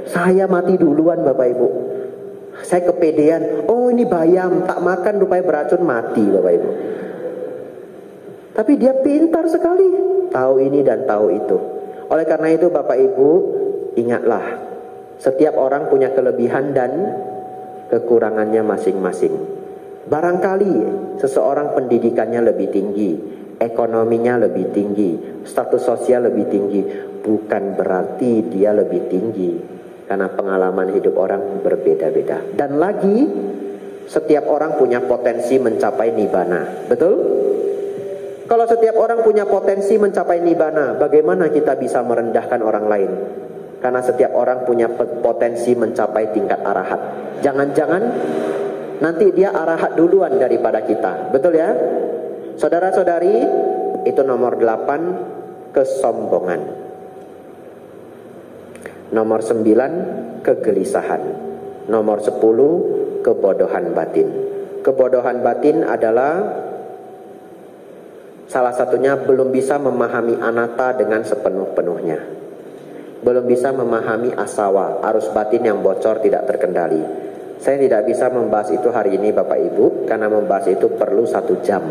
[SPEAKER 1] Saya mati duluan Bapak Ibu. Saya kepedean, oh ini bayam, tak makan rupanya beracun, mati Bapak Ibu. Tapi dia pintar sekali, tahu ini dan tahu itu. Oleh karena itu Bapak Ibu, ingatlah, setiap orang punya kelebihan dan kekurangannya masing-masing. Barangkali seseorang pendidikannya lebih tinggi, ekonominya lebih tinggi, status sosial lebih tinggi. Bukan berarti dia lebih tinggi, karena pengalaman hidup orang berbeda-beda. Dan lagi, setiap orang punya potensi mencapai nibbana. Betul? Kalau setiap orang punya potensi mencapai nibbana, bagaimana kita bisa merendahkan orang lain? Karena setiap orang punya potensi mencapai tingkat arahat. Jangan-jangan nanti dia arahat duluan daripada kita. Betul ya? Saudara-saudari, itu nomor 8, kesombongan. Nomor 9, kegelisahan. Nomor 10, kebodohan batin. Kebodohan batin adalah salah satunya belum bisa memahami anatta dengan sepenuh-penuhnya. Belum bisa memahami asawa, arus batin yang bocor tidak terkendali. Saya tidak bisa membahas itu hari ini Bapak Ibu, karena membahas itu perlu 1 jam.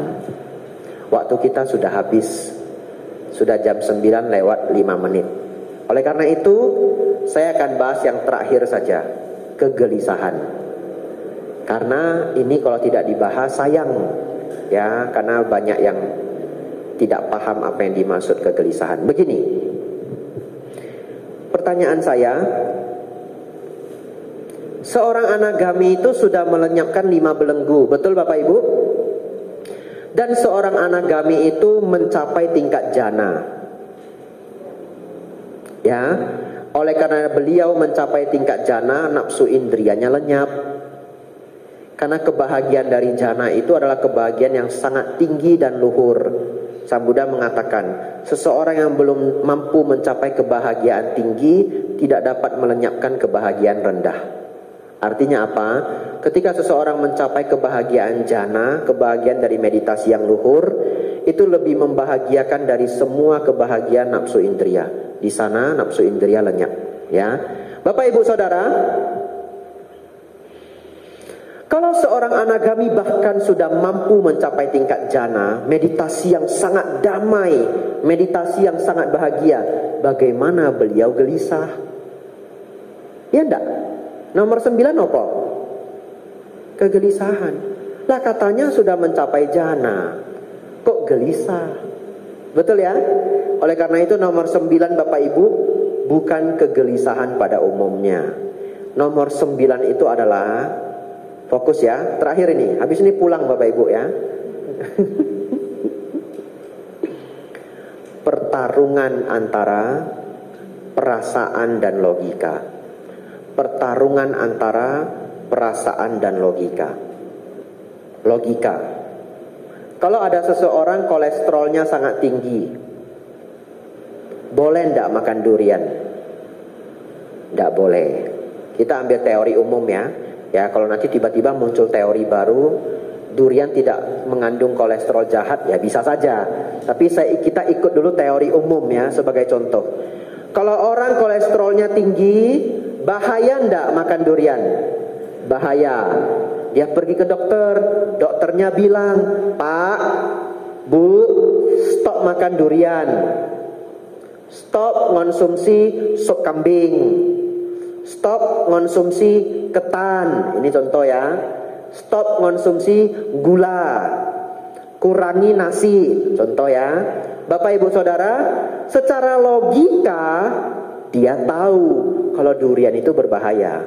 [SPEAKER 1] Waktu kita sudah habis. Sudah jam 9 lewat 5 menit. Oleh karena itu, saya akan bahas yang terakhir saja, kegelisahan. Karena ini kalau tidak dibahas sayang. Ya, karena banyak yang tidak paham apa yang dimaksud kegelisahan. Begini, pertanyaan saya, seorang anagami itu sudah melenyapkan 5 belenggu, betul Bapak Ibu? Dan seorang anagami itu mencapai tingkat jana. Ya, oleh karena beliau mencapai tingkat jana, nafsu indrianya lenyap. Karena kebahagiaan dari jana itu adalah kebahagiaan yang sangat tinggi dan luhur. Sang Buddha mengatakan, seseorang yang belum mampu mencapai kebahagiaan tinggi tidak dapat melenyapkan kebahagiaan rendah. Artinya apa? Ketika seseorang mencapai kebahagiaan jana, kebahagiaan dari meditasi yang luhur, itu lebih membahagiakan dari semua kebahagiaan nafsu indria. Di sana nafsu indria lenyap. Ya, Bapak Ibu Saudara, kalau seorang anagami bahkan sudah mampu mencapai tingkat jana, meditasi yang sangat damai, meditasi yang sangat bahagia, bagaimana beliau gelisah? Ya enggak? Nomor 9 apa? Kegelisahan. Lah katanya sudah mencapai jana, kok gelisah? Betul ya? Oleh karena itu nomor 9 Bapak Ibu, bukan kegelisahan pada umumnya. Nomor 9 itu adalah, fokus ya, terakhir ini, habis ini pulang Bapak Ibu ya. Pertarungan antara perasaan dan logika. Pertarungan antara perasaan dan logika. Logika. Kalau ada seseorang kolesterolnya sangat tinggi, boleh enggak makan durian? Enggak boleh. Kita ambil teori umum ya. Ya, kalau nanti tiba-tiba muncul teori baru, durian tidak mengandung kolesterol jahat, ya bisa saja. Tapi kita ikut dulu teori umum ya, sebagai contoh. Kalau orang kolesterolnya tinggi, bahaya enggak makan durian? Bahaya. Dia pergi ke dokter, dokternya bilang, Pak, Bu, stop makan durian. Stop konsumsi sop kambing. Stop konsumsi ketan. Ini contoh ya. Stop konsumsi gula. Kurangi nasi. Contoh ya. Bapak Ibu Saudara, secara logika dia tahu kalau durian itu berbahaya.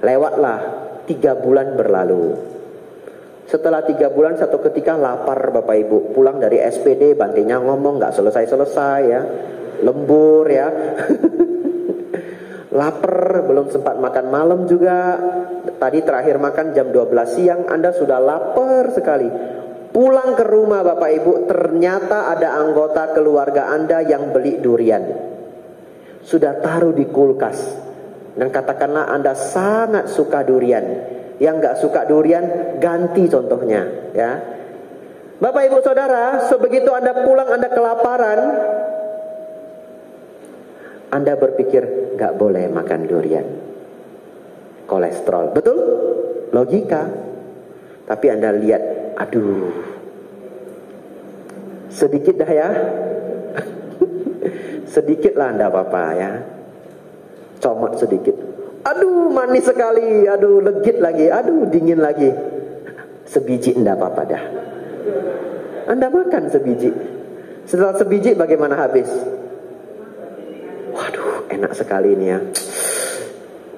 [SPEAKER 1] Lewatlah 3 bulan berlalu. Setelah 3 bulan, satu ketika lapar Bapak Ibu. Pulang dari SPD, Bantenya ngomong gak selesai-selesai ya. Lembur ya. Lapar, belum sempat makan malam juga. Tadi terakhir makan jam 12 siang, Anda sudah lapar sekali. Pulang ke rumah Bapak Ibu, ternyata ada anggota keluarga Anda yang beli durian. Sudah taruh di kulkas. Dan katakanlah Anda sangat suka durian. Yang gak suka durian, ganti contohnya ya. Bapak Ibu Saudara, sebegitu Anda pulang, Anda kelaparan, Anda berpikir gak boleh makan durian, kolesterol. Betul? Logika. Tapi Anda lihat, aduh, sedikit dah ya. Sedikit lah enggak apa-apa ya. Comot sedikit. Aduh, manis sekali. Aduh, legit lagi. Aduh, dingin lagi. Sebiji enggak apa-apa dah. Anda makan sebiji. Setelah sebiji bagaimana habis? Waduh, enak sekali ini ya.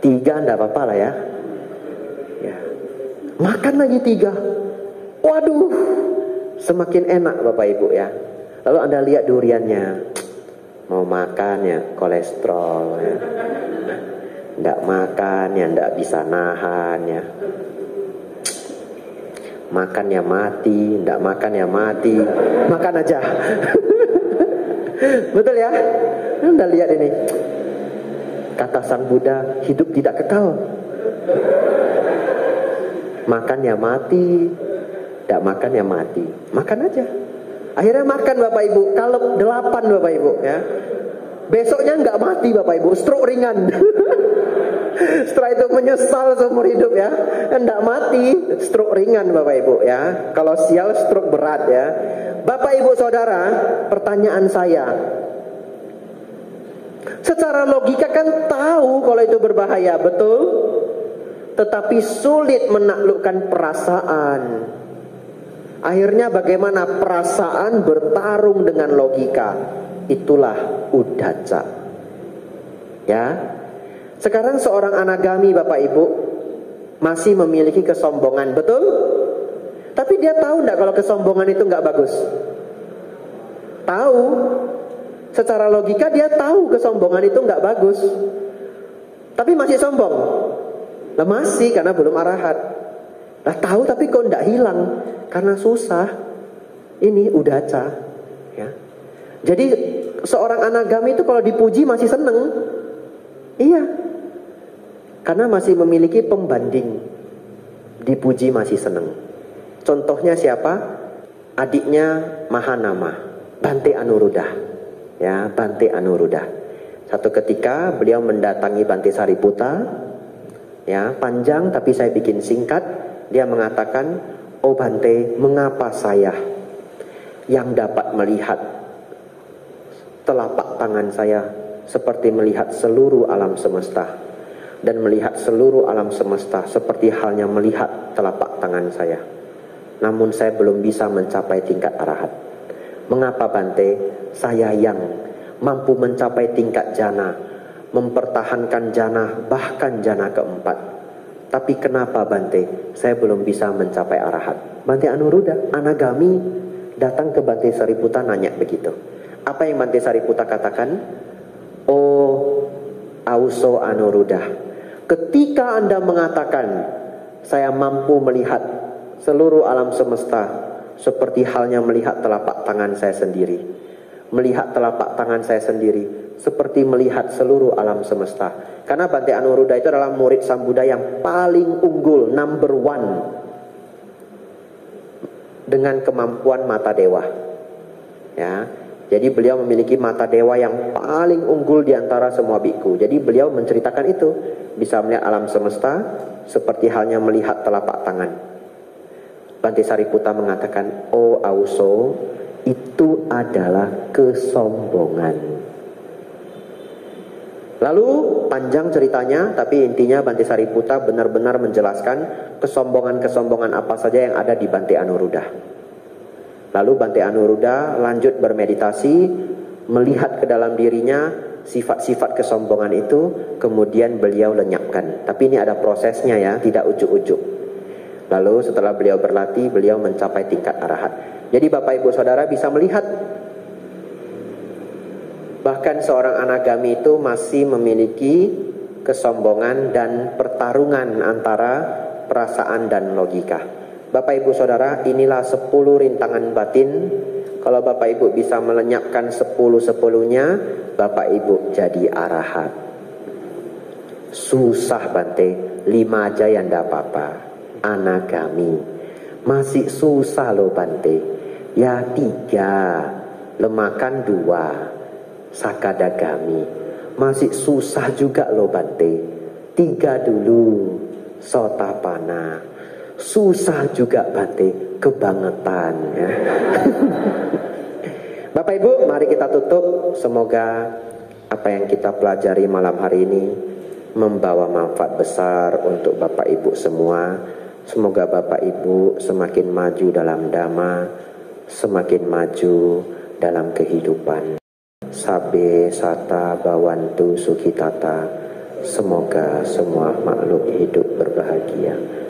[SPEAKER 1] 3 enggak apa-apa lah ya. Ya. Makan lagi 3. Waduh, semakin enak Bapak Ibu ya. Lalu Anda lihat duriannya. Mau makan ya kolesterol ya. Nggak makan ya nggak bisa nahan ya. Makan ya mati, nggak makan ya mati. Makan aja. Betul ya? Anda lihat ini. Kata Sang Buddha, hidup tidak kekal. Makan ya mati, nggak makan ya mati. Makan aja. Akhirnya makan Bapak Ibu. Kalau 8 Bapak Ibu ya. Besoknya nggak mati Bapak Ibu, stroke ringan. Setelah itu menyesal seumur hidup ya. Nggak mati, stroke ringan Bapak Ibu ya. Kalau sial, stroke berat ya. Bapak Ibu Saudara, pertanyaan saya, secara logika kan tahu kalau itu berbahaya, betul? Tetapi sulit menaklukkan perasaan. Akhirnya bagaimana perasaan bertarung dengan logika. Itulah uddhacca. Ya. Sekarang seorang anagami Bapak Ibu masih memiliki kesombongan, betul? Tapi dia tahu enggak kalau kesombongan itu enggak bagus? Tahu. Secara logika dia tahu kesombongan itu enggak bagus. Tapi masih sombong. Lah masih, karena belum arahat. Lah tahu tapi kok enggak hilang. Karena susah. Ini uddhacca ya. Jadi seorang anagami itu kalau dipuji masih seneng. Iya. Karena masih memiliki pembanding. Dipuji masih seneng. Contohnya siapa? Adiknya Mahanama, Bante Anuruddha. Ya, Bante Anuruddha. Satu ketika beliau mendatangi Bante Sariputta. Ya, panjang tapi saya bikin singkat. Dia mengatakan, "Oh Bante, mengapa saya yang dapat melihat telapak tangan saya seperti melihat seluruh alam semesta, dan melihat seluruh alam semesta seperti halnya melihat telapak tangan saya. Namun saya belum bisa mencapai tingkat arahat. Mengapa Bante, saya yang mampu mencapai tingkat jana, mempertahankan jana, bahkan jana keempat. Tapi kenapa Bante, saya belum bisa mencapai arahat?" Bante Anuruddha, anagami, datang ke Bante Sariputta nanya begitu. Apa yang Bante Sariputta katakan? "Oh Auso Anuruddha, ketika Anda mengatakan saya mampu melihat seluruh alam semesta seperti halnya melihat telapak tangan saya sendiri, melihat telapak tangan saya sendiri seperti melihat seluruh alam semesta." Karena Bante Anuruddha itu adalah murid Sang Buddha yang paling unggul, number 1 dengan kemampuan mata dewa. Ya, jadi beliau memiliki mata dewa yang paling unggul di antara semua bhikkhu. Jadi beliau menceritakan itu, bisa melihat alam semesta seperti halnya melihat telapak tangan. Bante Sariputa mengatakan, oh Auso, itu adalah kesombongan. Lalu panjang ceritanya, tapi intinya Bante Sariputa benar-benar menjelaskan kesombongan-kesombongan apa saja yang ada di Bante Anuruddha. Lalu Bante Anuruddha lanjut bermeditasi, melihat ke dalam dirinya sifat-sifat kesombongan itu, kemudian beliau lenyapkan. Tapi ini ada prosesnya ya, tidak ujuk-ujuk. Lalu setelah beliau berlatih, beliau mencapai tingkat arahat. Jadi Bapak Ibu Saudara bisa melihat, bahkan seorang anagami itu masih memiliki kesombongan dan pertarungan antara perasaan dan logika. Bapak Ibu Saudara, inilah 10 rintangan batin. Kalau Bapak Ibu bisa melenyapkan 10-10-nya, Bapak Ibu jadi arahat. Susah Bante, 5 aja yang tidak apa-apa. Anagami masih susah loh Bante. Ya 3, lemakan 2, sakadagami masih susah juga loh Bante. 3 dulu, sotapana susah juga Bante, kebangetan ya. Bapak Ibu, mari kita tutup. Semoga apa yang kita pelajari malam hari ini membawa manfaat besar untuk Bapak Ibu semua. Semoga Bapak Ibu semakin maju dalam dhamma, semakin maju dalam kehidupan. Sabe sata bawantu sukhitata. Semoga semua makhluk hidup berbahagia.